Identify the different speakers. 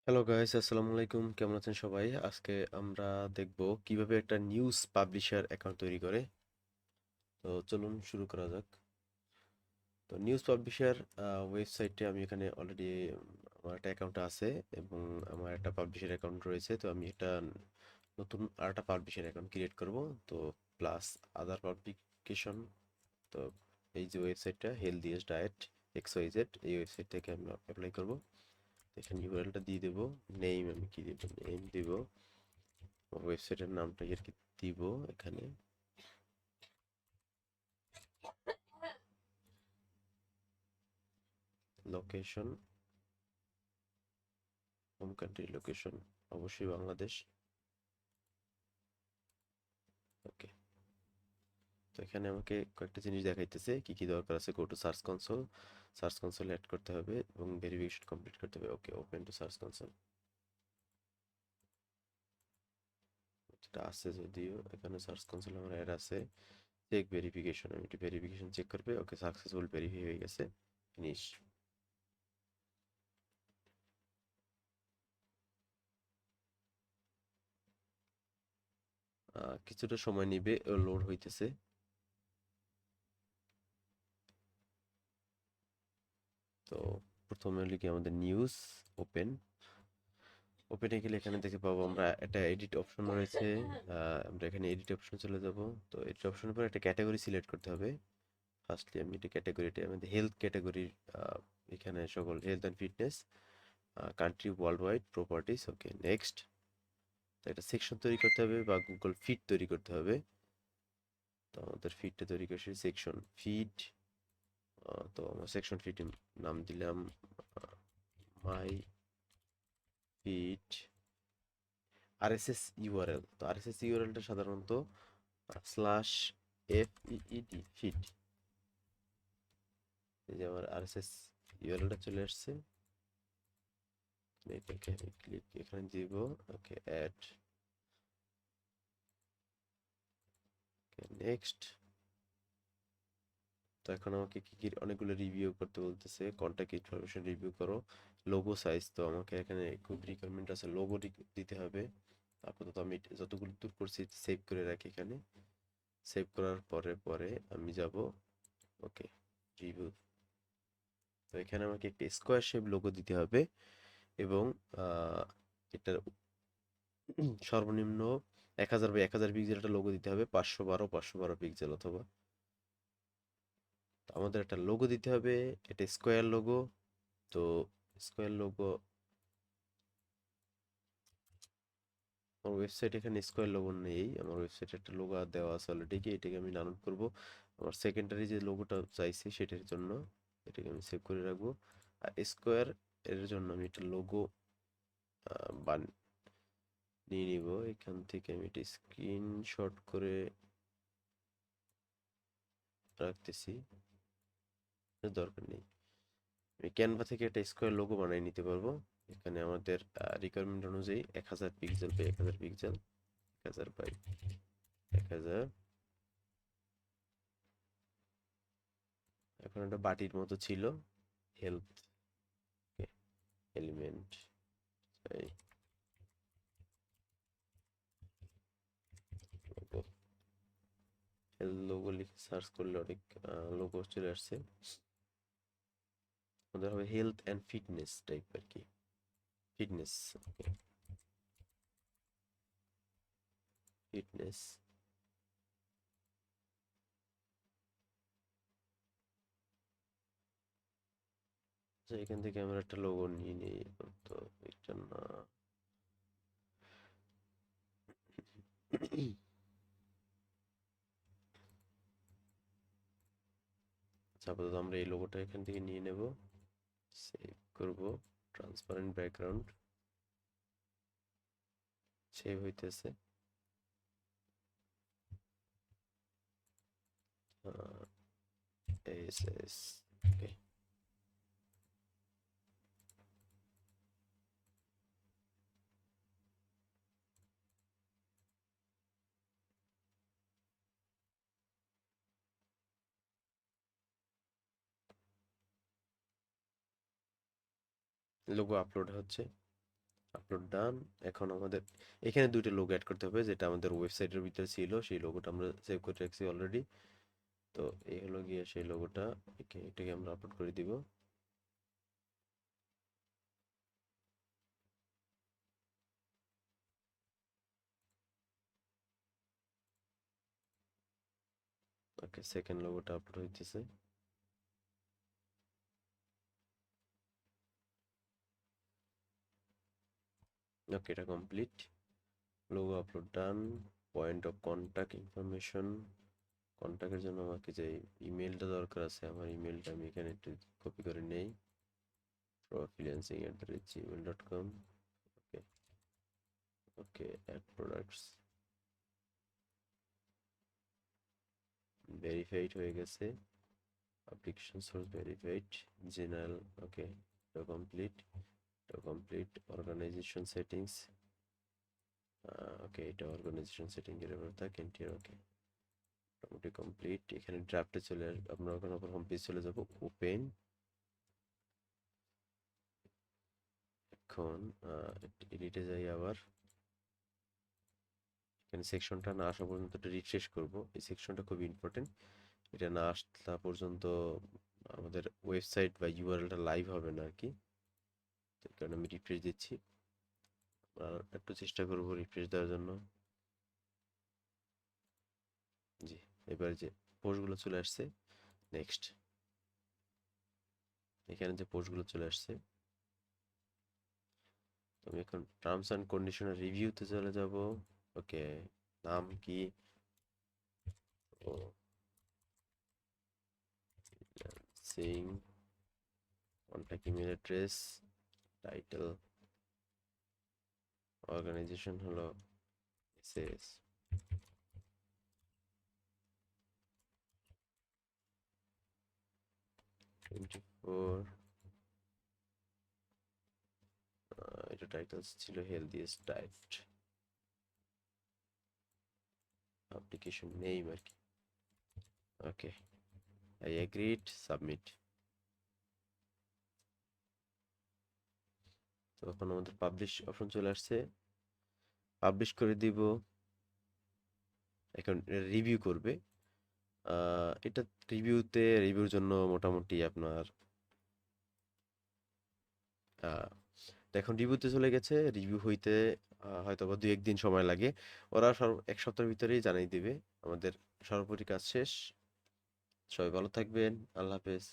Speaker 1: Hello guys, আসসালামু আলাইকুম। কেমন আছেন সবাই? আজকে আমরা দেখব কিভাবে একটা নিউজ পাবলিশার অ্যাকাউন্ট তৈরি করে। তো চলুন শুরু করা যাক। তো নিউজ পাবলিশার ওয়েবসাইটে আমি এখানে অলরেডি আমার একটা অ্যাকাউন্ট আছে এবং আমার একটা পাবলিশার অ্যাকাউন্ট রয়েছে। তো আমি একটা নতুন আরেকটা পাবলিশার অ্যাকাউন্ট ক্রিয়েট করব। তো প্লাস আদার পাবলিকেশন। তো এই যে ওয়েবসাইটটা হেলদিয়েস ডায়েট XYZ, এই ওয়েবসাইট থেকে আমি অ্যাপ্লাই করব। এখানে ইউআরএলটা দিয়ে দেবো। নেম আমি কি দেবো? নেম দিব। ওয়েবসাইটের নামটা আর কি দিব এখানে। লোকেশন, হোম কান্ট্রি লোকেশন অবশ্যই বাংলাদেশ। ওকে। তো এখানে আমাকে কয়েকটা জিনিস দেখাইতেছে কি কি দরকার আছে। Go to search console, search console add করতে হবে এবং ভেরিফিকেশন কমপ্লিট করতে হবে। Okay, open to search console. এটা আছে যদিও এখানে সার্চ কনসোল আমার অ্যাড আছে। চেক ভেরিফিকেশন, আমি একটু ভেরিফিকেশন চেক করবে। ওকে, সাকসেসফুল ভেরিফাই হয়ে গেছে। ফিনিশ। কিছুটা সময় নিবে, লোড হইতেছে। তো প্রথমে লিখি আমাদের নিউজ ওপেন। ওপেনে গেলে এখানে দেখতে পাবো আমরা একটা এডিট অপশন রয়েছে। আমরা এখানে এডিট অপশন চলে যাব। তো এডিট অপশনের পর একটা ক্যাটাগরি সিলেক্ট করতে হবে। ফার্স্টলি আমি এটা ক্যাটাগরিটা আমাদের হেলথ ক্যাটাগরির, এখানে সকল health and fitness, country world wide, properties. Okay, next. তো একটা সেকশন তৈরি করতে হবে বা গুগল ফিড তৈরি করতে হবে। তো আমাদের ফিডটা তৈরি করছি সেকশন ফিড। তো আমরা সেকশন ফিড নাম দিলাম মাই ফিড আরএসএস ইউআরএল। তো আরএসএস ইউআরএলটা সাধারণত স্ল্যাশ FEED ফিড। এই যে আমার আরএসএস ইউআরএলটা চলে আসছে। এটাকে আমি ক্লিক এখানে দিব। ওকে, অ্যাড। নেক্সট। তো এখন আমাকে কি কি অনেকগুলো রিভিউ করতে বলতেছে। কন্টাক্ট ইনফরমেশন রিভিউ করো। লোগো সাইজ, তো আমাকে এখানে খুব রিকোয়ারমেন্ট আছে, লোগো দিতে হবে। আপাতত আমি যতগুলো দূর করছি সেভ করে রাখি এখানে। সেভ করার পরে পরে আমি যাব। ওকে, রিভিউ। তো এখানে আমাকে একটা স্কোয়ার শেপ লোগো দিতে হবে এবং এটার সর্বনিম্ন 1000 বাই 1000 পিক্সেল একটা লোগো দিতে হবে। 512 পিক্সেল অথবা। তো আমাদের একটা লোগো দিতে হবে। এটা স্কোয়ার লোগো। তো স্কোয়ার লোগো, আমার ওয়েবসাইট এখানে স্কোয়ার লোগো নেই। আমার ওয়েবসাইটে একটা লোগো দেওয়া আছে অলরেডি, কি এটাকে আমি ডাউনলোড করব। আমার সেকেন্ডারি যে লোগোটা চাইছি সেটার জন্য এটাকে আমি সেভ করে রাখবো। আর স্কোয়ার এর জন্য আমি একটা লোগো নিয়ে নিব। এখান থেকে আমি এটা স্ক্রিনশট করে রাখতেছি, দরকার নেই। আমি ক্যানভা থেকে একটা স্কোয়ার লোগো বানিয়ে নিতে পারবো। এখানে আমাদের রিকোয়ারমেন্ট অনুযায়ী 1000 পিক্সেল বাই 1000 পিক্সেল, 1000 বাই 1000। এখন একটা বাটির মতো ছিল। হেলথ এলিমেন্ট, এই লোগো, হেলথ লোগো লিখে সার্চ করলে অনেক লোগো চলে আসছে। আমাদের হবে হেলথ অ্যান্ড ফিটনেস টাইপ আর কি। ফিটনেস। ওকে, ফিটনেস। আচ্ছা, এখান থেকে আমরা একটা লোগো নিয়ে নিই। তো এটা না। আচ্ছা, আপাতত আমরা এই লোগোটা এখান থেকে নিয়ে নেব। সেভ করব। ট্রান্সপারেন্ট ব্যাকগ্রাউন্ড সেভ হইতেছে। এসএস। ওকে, লোগো আপলোড হচ্ছে। আপলোড ডান। এখন আমাদের এখানে দুইটা লোগো অ্যাড করতে হবে, যেটা আমাদের ওয়েবসাইটের ভিতরে ছিল, সেই লোগোটা আমরা সেভ করে রাখছি অলরেডি। তো এই হলো গিয়ে সেই লোগোটা, এটাকে আমরা আপলোড করে দিব। ওকে, সেকেন্ড লোগোটা আপলোড হইতেছে। ওকে, এটা complete. Logo upload done. Point of contact information, কন্ট্যাক্টের জন্য আমাকে যে ইমেলটা দরকার আছে, আমার ইমেলটা আমি এখানে একটু কপি করে নেই, profreelancing@gmail.com। ওকে, ওকে, অ্যাড প্রোডাক্টস ভেরিফাইড হয়ে গেছে, অ্যাপ্লিকেশন সোর্স ভেরিফাইড, জেনারেল। ওকে, এটা কমপ্লিট, এটা কমপ্লিট। অর্গানাইজেশন সেটিংস, ওকে, এটা অর্গানাইজেশন সেটিং এর ব্যাপারে থাকে এন্টিয়ার। ওকে, মোটামুটি কমপ্লিট। এখানে ড্রাফটে চলে আমরা ওখানে হোম পেজ চলে যাব, ওপেন। এখন এডিটে যাই আবার। এখানে সেকশনটা না আসা পর্যন্ত এটা রিফ্রেশ করব, এই সেকশনটা খুব ইম্পর্টেন্ট। এটা না আসা পর্যন্ত আমাদের ওয়েবসাইট বা ইউআরএলটা লাইভ হবে না আর কি। তার কারণে আমি রিফ্রেশ দিচ্ছি, আর একটু চেষ্টা করব রিফ্রেশ দেওয়ার জন্য। জি, এবার যে পোস্টগুলো চলে আসছে, নেক্সট। এখানে যে পোস্টগুলো চলে আসছে, তো আমি এখন টার্মস অ্যান্ড কন্ডিশনের রিভিউতে চলে যাব। ওকে, নাম কি? ও, Singh, contact email address, title, organisation হলো এসএস। 24, এটা টাইটেলস ছিল হেলদিয়েস্ট ডায়েট, অ্যাপ্লিকেশন নেম আর কি। Okay, I agreed, submit. তো এখন আমাদের পাবলিশ অপশন চলে আসছে, পাবলিশ করে দিব। এখন রিভিউ করবে, এটা রিভিউর জন্য মোটামুটি আপনার তো এখন রিভিউতে চলে গেছে। রিভিউ হইতে হয়তো বা 2-1 দিন সময় লাগে। ওরা এক সপ্তাহের ভিতরেই জানিয়ে দিবে। আমাদের সর্বোপরি কাজ শেষ। সবাই ভালো থাকবেন। আল্লাহ হাফেজ।